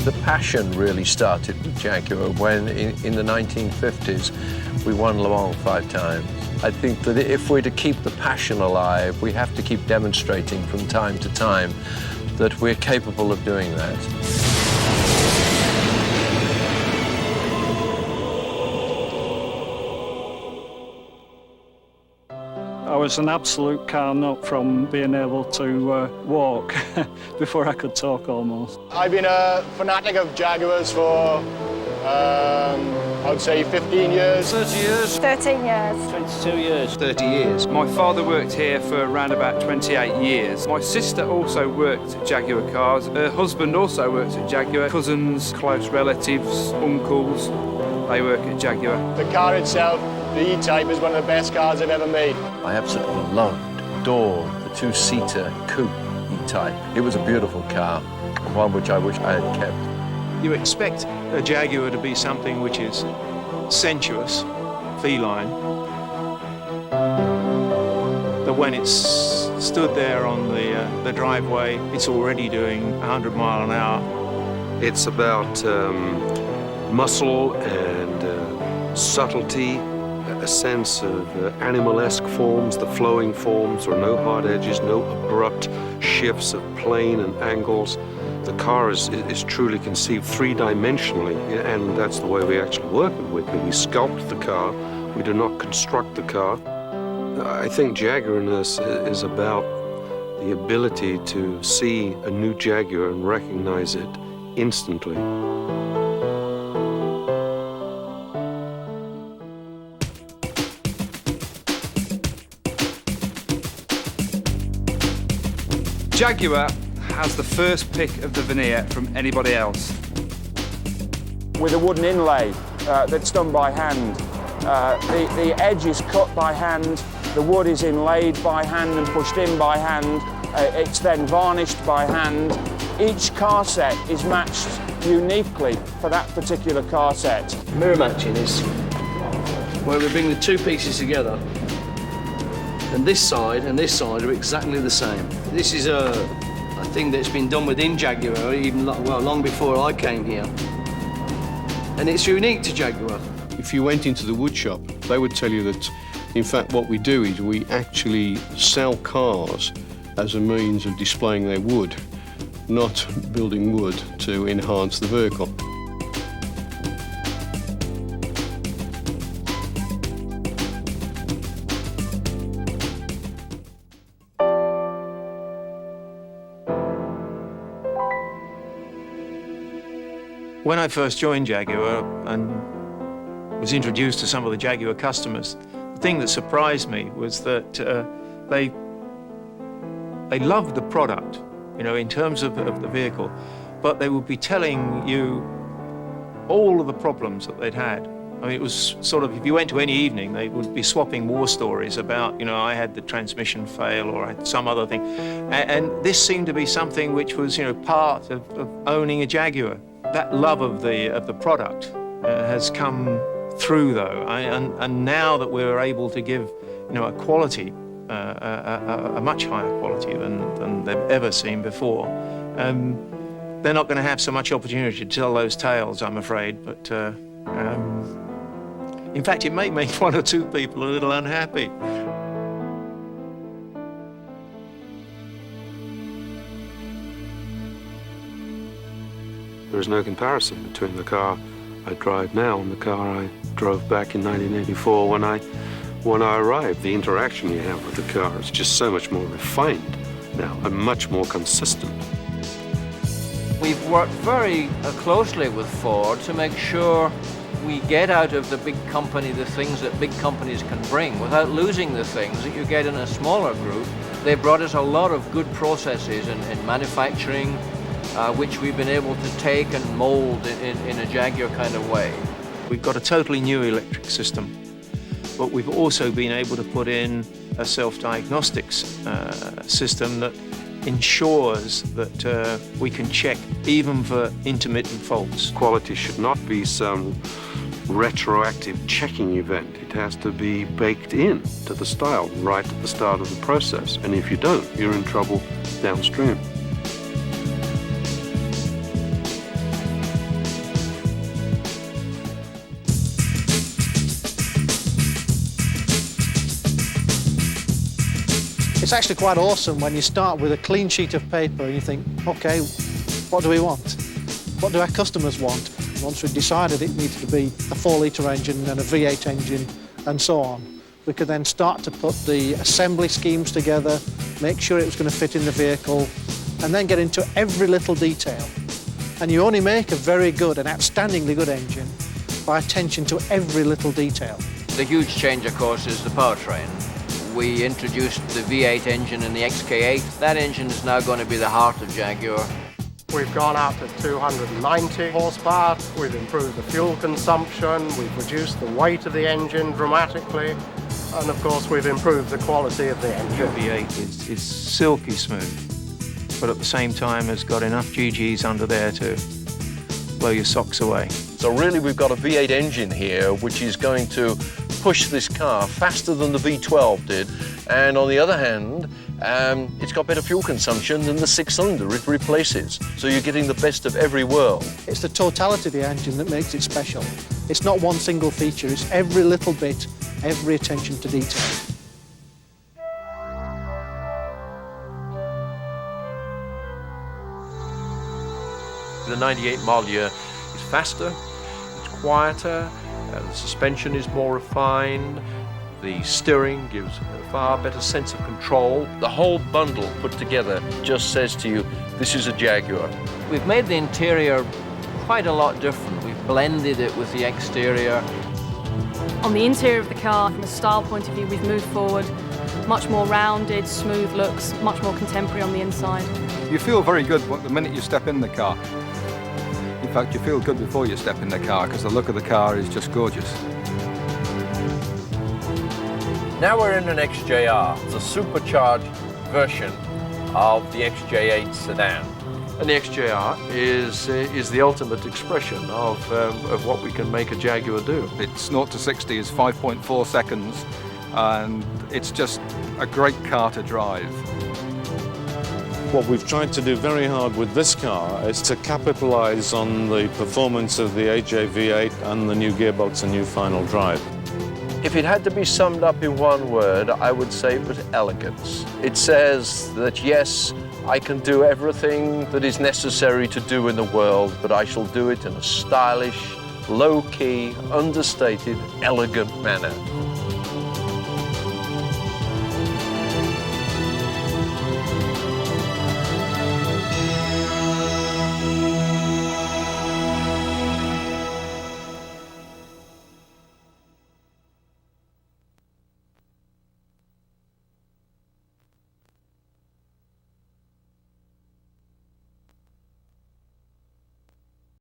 The passion really started with Jaguar when, in the 1950s, we won Le Mans 5 times. I think that if we're to keep the passion alive, we have to keep demonstrating from time to time that we're capable of doing that. I was an absolute car nut from being able to walk before I could talk almost. I've been a fanatic of Jaguars for, I would say 15 years. 30 years. 13 years. 22 years. 30 years. My father worked here for around about 28 years. My sister also worked at Jaguar cars. Her husband also worked at Jaguar. Cousins, close relatives, uncles, they work at Jaguar. The car itself, the E-Type, is one of the best cars I've ever made. I absolutely loved, adored the two-seater coupe E-Type. It was a beautiful car, one which I wish I had kept. You expect a Jaguar to be something which is sensuous, feline, but when it's stood there on the driveway, it's already doing 100 miles an hour. It's about muscle and subtlety, a sense of animalesque forms, the flowing forms. There are no hard edges, no abrupt shifts of plane and angles. The car is truly conceived three-dimensionally, and that's the way we actually work with it. We sculpt the car, we do not construct the car. I think Jaguarness is about the ability to see a new Jaguar and recognize it instantly. Jaguar has the first pick of the veneer from anybody else. With a wooden inlay that's done by hand. The edge is cut by hand, the wood is inlaid by hand and pushed in by hand. It's then varnished by hand. Each car set is matched uniquely for that particular car set. Mirror matching is where we bring the two pieces together, and this side are exactly the same. This is a thing that's been done within Jaguar, even long before I came here, and it's unique to Jaguar. If you went into the wood shop, they would tell you that, in fact, what we do is we actually sell cars as a means of displaying their wood, not building wood to enhance the vehicle. When I first joined Jaguar and was introduced to some of the Jaguar customers, the thing that surprised me was that they loved the product, you know, in terms of the vehicle, but they would be telling you all of the problems that they'd had. I mean, it was sort of, if you went to any evening, they would be swapping war stories about, you know, I had the transmission fail or I had some other thing. And this seemed to be something which was, you know, part of owning a Jaguar. That love of the product has come through, though, and now that we're able to give, you know, a quality, a much higher quality than they've ever seen before, they're not going to have so much opportunity to tell those tales, I'm afraid. But in fact, it may make one or two people a little unhappy. There is no comparison between the car I drive now and the car I drove back in 1984 when I arrived. The interaction you have with the car is just so much more refined now and much more consistent. We've worked very closely with Ford to make sure we get out of the big company the things that big companies can bring without losing the things that you get in a smaller group. They brought us a lot of good processes in manufacturing, which we've been able to take and mold in a Jaguar kind of way. We've got a totally new electric system, but we've also been able to put in a self-diagnostics system that ensures that we can check even for intermittent faults. Quality should not be some retroactive checking event. It has to be baked in to the style right at the start of the process, and if you don't, you're in trouble downstream. It's actually quite awesome when you start with a clean sheet of paper and you think, OK, what do we want? What do our customers want? Once we've decided it needs to be a 4-litre engine and a V8 engine and so on, we could then start to put the assembly schemes together, make sure it was going to fit in the vehicle, and then get into every little detail. And you only make a very good, an outstandingly good engine by attention to every little detail. The huge change, of course, is the powertrain. We introduced the V8 engine in the XK8. That engine is now going to be the heart of Jaguar. We've gone out to 290 horsepower, we've improved the fuel consumption, we've reduced the weight of the engine dramatically, and of course we've improved the quality of the engine. V8 is silky smooth, but at the same time has got enough GGs under there to blow your socks away. So really we've got a V8 engine here which is going to push this car faster than the V12 did, and on the other hand it's got better fuel consumption than the 6-cylinder it replaces. So you're getting the best of every world. It's the totality of the engine that makes it special. It's not one single feature, it's every little bit, every attention to detail. The 98 model year is faster, it's quieter, the suspension is more refined, the steering gives a far better sense of control. The whole bundle put together just says to you, this is a Jaguar. We've made the interior quite a lot different. We've blended it with the exterior. On the interior of the car, from a style point of view, we've moved forward. Much more rounded, smooth looks, much more contemporary on the inside. You feel very good the minute you step in the car. In fact, you feel good before you step in the car because the look of the car is just gorgeous. Now we're in an XJR. It's a supercharged version of the XJ8 sedan. And the XJR is the ultimate expression of what we can make a Jaguar do. Its 0 to 60 is 5.4 seconds, and it's just a great car to drive. What we've tried to do very hard with this car is to capitalize on the performance of the AJ V8 and the new gearbox and new final drive. If it had to be summed up in one word, I would say it was elegance. It says that, yes, I can do everything that is necessary to do in the world, but I shall do it in a stylish, low-key, understated, elegant manner.